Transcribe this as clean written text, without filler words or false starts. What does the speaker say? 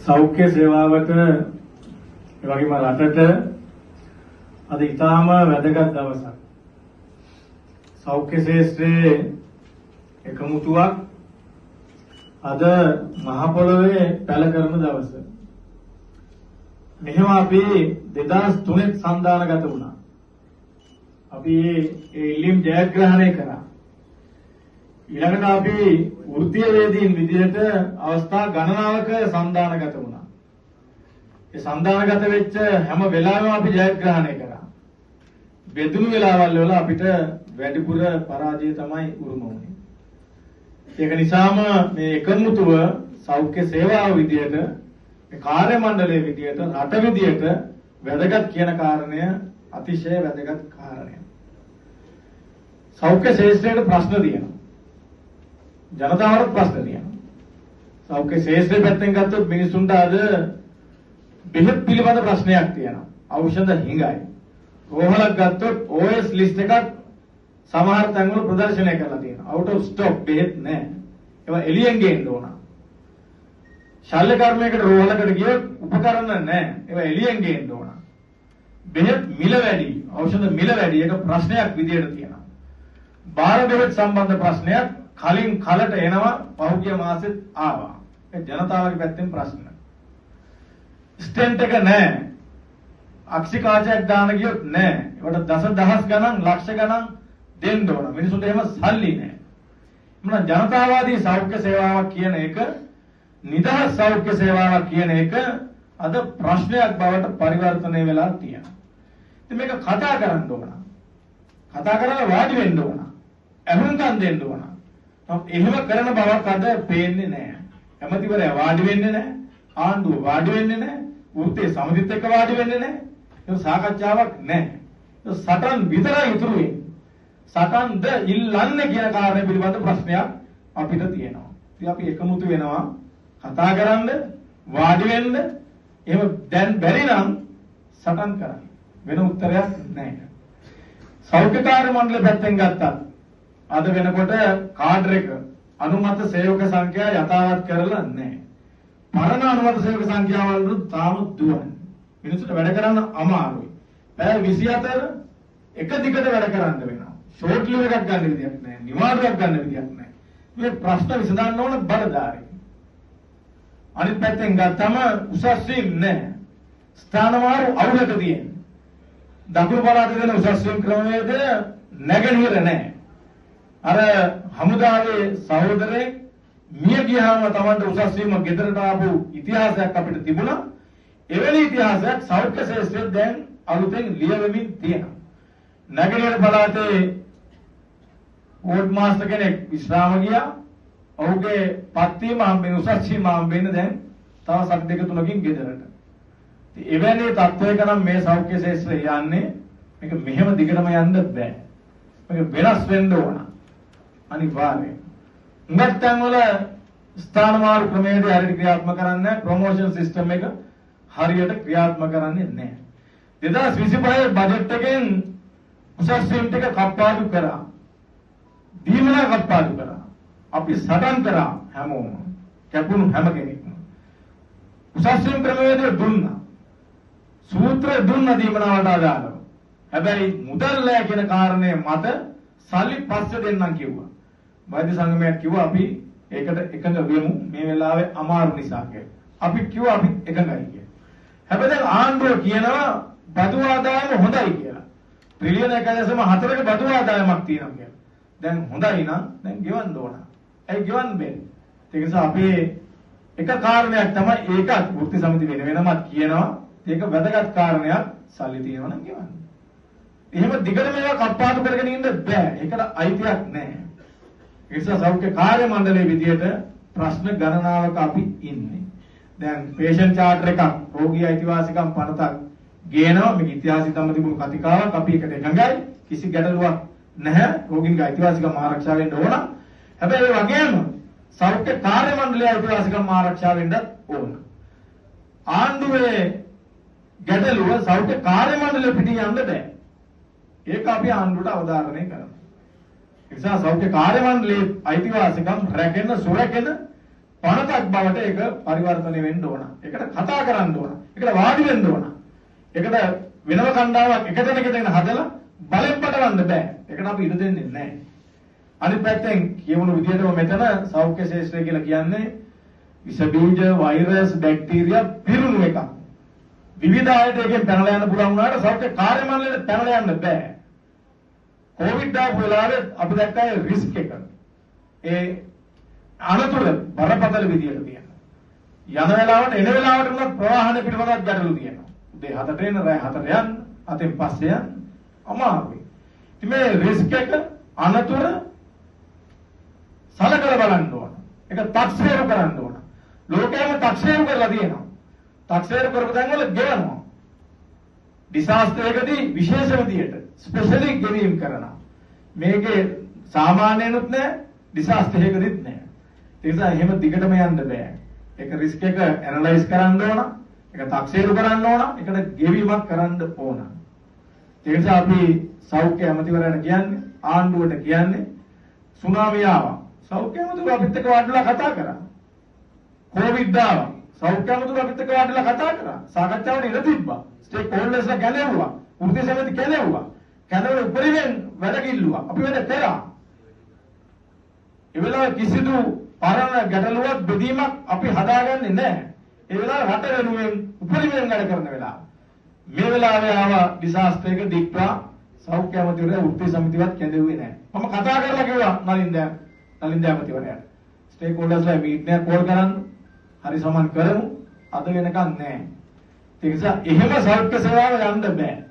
සෞඛ්‍ය සේවාවට ඒ වගේම රටට අද ඉතාම වැදගත් දවසක්. සෞඛ්‍ය ශාස්ත්‍රයේ එකමුතුවක් අද මහ පොළොවේ පැල කරන දවස. මෙහෙම අපි 2003 සන්දානගත වුණා. අපි ඒ ඉල්ලීම් ජයග්‍රහණය කරා. ඊළඟට අපි වෘත්තීය වේදීන් විදිහට අවස්ථා ගණනාවක සන්දානගත වුණා. ඒ සන්දානගත වෙච්ච හැම වෙලාවෙම අපි ජයග්‍රහණය කරා. බෙදුණු වෙලාවල් වල අපිට වැඩිපුර පරාජය තමයි උරුම වුනේ. ඒක නිසාම මේ එකමුතුව සෞඛ්‍ය සේවාව විදිහට මේ කාර්ය මණ්ඩලයේ විදිහට රට විදිහට වැදගත් කියන කාරණය අතිශය වැදගත් කාරණයක්. සෞඛ්‍ය ශාස්ත්‍රයට ප්‍රශ්න තියෙනවා. ජනතාවට ප්‍රශ්න තියෙනවා. සෞඛ්‍ය ශාස්ත්‍රය පැත්තෙන් ගත්තොත් මිනිසුන්ට අද බෙහෙත් පිළිබඳ ප්‍රශ්නයක් තියෙනවා. ඖෂධ හිඟයි. රෝහලක් ගත්තොත් OS ලිස්ට් එකක් සමහර තැන්වල ප්‍රදර්ශනය කරලා තියෙනවා. out of stock බෙහෙත් නැහැ. ඒවා එළියෙන් ගේන්න ඕන. ශල්‍ය කර්මයකට රෝහලකට ගියොත් උපකරණ නැහැ. ඒවා එළියෙන් ගේන්න ඕන. බෙහෙත් මිල වැඩි, ඖෂධ මිල වැඩි. ඒක ප්‍රශ්නයක් විදියට තියෙනවා. බාහිර බෙහෙත් සම්බන්ධ ප්‍රශ්නයක් කලින් කලට එනවා. පහුගිය මාසෙත් ආවා. ඒ ජනතාවගේ පැත්තෙන් ප්‍රශ්න. ස්ටෙන්ට් එක නැහැ. අක්ෂිකාචයක් දාන ගියොත් නැහැ. ඒවට දසදහස් ගණන්, ලක්ෂ ගණන් දෙන්න ඕන. මිනිසුන්ට එහෙම සල්ලි නැහැ. මොන ජනතාවාදී සෞඛ්‍ය සේවාවක් කියන එක, නිදහස් සෞඛ්‍ය සේවාවක් කියන එක අද ප්‍රශ්නයක් බවට පරිවර්තනය වෙලා තියෙනවා. ඉතින් මේක කතා කරන්න ඕන. කතා කරලා වාඩි වෙන්න ඕන. අහුම්කම් දෙන්න ඕන. එහෙම කරන බවක් අද පේන්නේ නැහැ. ඇමතිවරයා වාඩි වෙන්නේ නැහැ. ආණ්ඩුව වාඩි වෙන්නේ නැහැ. වෘත්තීය සමිතිත් එක්ක වාඩි වෙන්නේ නැහැ. ඒක සාකච්ඡාවක් නැහැ. ඒක සටන් විතරයි ඉතුරු වෙන්නේ. සටන්ද ඉල්ලන්නේ කියන කාරණේ පිළිබඳ ප්‍රශ්නයක් අපිට තියෙනවා. ඉතින් අපි එකමුතු වෙනවා කතා කරන්න, වාඩි වෙන්න. එහෙම දැන් බැරි නම් සටන් කරන්න. වෙන උත්තරයක් නැහැ. සෞඛ්‍ය කාර්ය මණ්ඩල පැත්තෙන් ගත්තත් අද වෙනකොට කාඩර් එක අනුමත සේවක සංඛ්‍යාව යථාවත් කරලා නැහැ. පරණ අනුමත සේවක සංඛ්‍යාවල් තාම දුවන්නේ. මිනිස්සුන්ට වැඩ කරන්න අමාරුයි. පැය 24 එක දිගට වැඩ කරන්න වෙනවා. ෂෝට් ලීව් එකක් ගන්න විදියක් නැහැ. නිවාඩුවක් ගන්න විදියක් නැහැ. මේ ප්‍රශ්න විසඳන්න ඕන බලධාරී. අනිත් පැත්තෙන් ගත්තම උසස් වීම නැහැ. ස්ථානමාරු අවුලක තියෙන්නේ. දකුණු පළාතේ දෙන උසස් වීම ක්‍රමවේදය නැගෙනහිර නැහැ. අර හමුදාවේ සහෝදරයෙක් මිය ගියාම Tamanට උසස් වීම ගෙදරට ආපු ඉතිහාසයක් අපිට තිබුණා. එවැනි ඉතිහාසයක් සෞඛ්‍ය ශාස්ත්‍රයෙන් දැන් අලුතෙන් ලියවෙමින් තියෙනවා. නැගෙනහිර පළාතේ වෝඩ් මාස්ටර් කෙනෙක් විශ්‍රාම ගියා. ඔහුගේ පත්වීම හම්බෙන්න උසස් වීම හම්බෙන්න දැන් තව සති දෙක තුනකින් ගෙදරට. ඉතින් එවැනි තත්වයක නම් මේ සෞඛ්‍ය ශාස්ත්‍රය යන්නේ මේක මෙහෙම දිගටම යන්න බෑ. මේක වෙනස් වෙන්න ඕන. අනිවාර්යයෙන්. උගත්තන් වල ස්ථානමාරු ක්‍රමයේදී හරියට ක්‍රියාත්මක කරන්නේ නැහැ. ප්‍රොමෝෂන් සිස්ටම් එක හරියට ක්‍රියාත්මක කරන්නේ නැහැ. 2025 බජට් එකෙන් උසස් වීම ටික කප්පාදු කරා. දීමනා කප්පාදු කරා. අපි සටන් කරා හැමෝම. කැපුණු හැම කෙනෙක්ම. උසස් වීම ක්‍රමවේදය දුන්නා. සූත්‍රය දුන්නා දීමනාවට අදාළව. හැබැයි මුදල් නැහැ කියන කාරණය මත සල්ලි පස්සේ දෙන්නම් කිව්වා. වෛද්‍ය සංගමයක් කිව්වා අපි ඒකට එකඟ වෙමු මේ වෙලාවේ අමාරු නිසා කියලා. අපි කිව්වා අපි එකඟයි කියලා. හැබැයි දැන් ආණ්ඩුව කියනවා බදු ආදායම හොඳයි කියලා. ට්‍රිලියන 1.4ක බදු ආදායමක් තියෙනවා කියලා. දැන් හොඳයි නම් දැන් ගෙවන්න ඕන. ඇයි ගෙවන්න බැරි? ඒක නිසා අපේ එක කාරණයක් තමයි ඒකත් වෘත්ති සමිති වෙනමත් කියනවා. ඒක වැදගත් කාරණයක් සල්ලි තියෙනවා නම් ගෙවන්න. එහෙම දිගට මේවා කප්පාදු කරගෙන ඉන්න බෑ. ඒකට අයිතියක් නැහැ. ඒ නිසා සෞඛ්‍ය කාර්ය මණ්ඩලයේ විදියට ප්‍රශ්න ගණනාවක අපි ඉන්නේ. දැන් පේෂන්ට් චාර්ටර් එකක් රෝගී අයිතිවාසිකම් පනතක් ගේනවා. මේක ඉතිහාසය තම තිබුණු කතිකාවක්. අපි ඒකට එකඟයි. කිසි ගැටලුවක් නැහැ. රෝගීන්ගේ අයිතිවාසිකම් ආරක්ෂා වෙන්න ඕන. හැබැයි ඒ වගේම සෞඛ්‍ය කාර්ය මණ්ඩලයේ අයිතිවාසිකම් ආරක්ෂා වෙන්නත් ඕන. ආණ්ඩුවේ ගැටලුව සෞඛ්‍ය කාර්ය මණ්ඩලෙ පිටින් යන්න බෑ. ඒක අපි ආණ්ඩුවට අවධාරණය කරනවා. ඒ නිසා සෞඛ්‍ය කාර්ය මණ්ඩලයේ අයිතිවාසිකම් රැකෙන සුරැකෙන පනතක් බවට ඒක පරිවර්තනය වෙන්න ඕන. ඒකට කතා කරන්න ඕන. ඒකට වාඩි වෙන්න ඕන. ඒකට වෙනම කණ්ඩායමක් එක දෙනෙක්ගෙන් හදලා බලෙන් පටවන්න බෑ. ඒකට අපි ඉඩ දෙන්නේ නැහැ. අනිත් පැත්තෙන් කියවුණු විදිහටම මෙතන සෞඛ්‍ය ශාස්ත්‍රය කියලා කියන්නේ විස බීජ, වෛරස්, බැක්ටීරියා පිරුණු එකක්. විවිධ ආයත එකෙන් පැනලා යන්න පුළුවන් වුණාට සෞඛ්‍ය කාර්ය මණ්ඩලයට පැනලා යන්න බෑ. කොවිඩ් ආපු වෙලාවේ අපි දැක්කා රිස්ක් එක. ඒ අනතුර බරපතල විදියට තියෙනවා. යන වෙලාවට එන වෙලාවට උනත් ප්‍රවාහන පිළිබඳව ගැටලු තියෙනවා. උදේ 7ට එන රෑ 4ට යන්න, අතෙන් පස්සේ යන්න අමාරුයි. ඉතින් මේ රිස්ක් එක අනතුර සලකලා බලන්න ඕන. ඒක තක්සේරු කරන්න ඕන. ලෝකයේම තක්සේරු කරලා තියෙනවා. තක්සේරු කරපු තැන් වල ගෙවනවා. ඩිසාස්ටර් එකදී විශේෂ විදියට ස්පෙෂලි ගෙවීම් කරනවා. මේකේ සාමාන්‍යනුත් නැහැ, ඩිසාස්ටර් එකදීත් නැහැ. ඒ නිසා එහෙම දිගටම යන්න බෑ. ඒක රිස්ක් එක ඇනලයිස් කරන්න ඕන, ඒක තක්සේරු කරන්න ඕන, ඒකට ගෙවීමක් කරන්න ඕන. ඒ නිසා අපි සෞඛ්‍ය අමාත්‍යවරයාට කියන්නේ, ආණ්ඩුවට කියන්නේ සුනාමිය ආවා. සෞඛ්‍ය අමාත්‍යවරු අපිත් එක්ක වාඩිලා කතා කරා. කොවිඩ් ආවා. සෞඛ්‍ය අමාත්‍යවරු අපිත් එක්ක වාඩිලා කතා කරා. සාකච්ඡාවට ඉඳ තිබ්බා. ස්ටේක් හෝල්ඩර්ස්ලා කැලෙව්වා. වෘත්තීය සමිති කැලෙව්වා. කැලවල උපරිමයෙන් වැඩ කිල්ලුවා. අපි වැඩ කරා. ඒ වෙලාවේ කිසිදු පරණ ගැටලුවක් බෙදීමක් අපි හදාගන්නේ නැහැ. ඒ වෙලාවේ රට වෙනුවෙන් උපරිමයෙන් වැඩ කරන වෙලාව. මේ වෙලාවේ ආවා ඩිසාස්ටර් එක දික්වා සෞඛ්‍ය අමාත්‍යවරයා වෘත්තීය සමිතිවත් කැඳෙව්වේ නැහැ. මම කතා කරලා කිව්වා නලින්ද අමාත්‍යවරයාට. ස්ටේක් හෝල්ඩර්ස්ලා මීටින් එක කෝල් කරන්න. හරි සමාන කරමු. අද වෙනකන් නැහැ. ඒ නිසා එහෙම සෞඛ්‍ය සේවාව යන්න බෑ.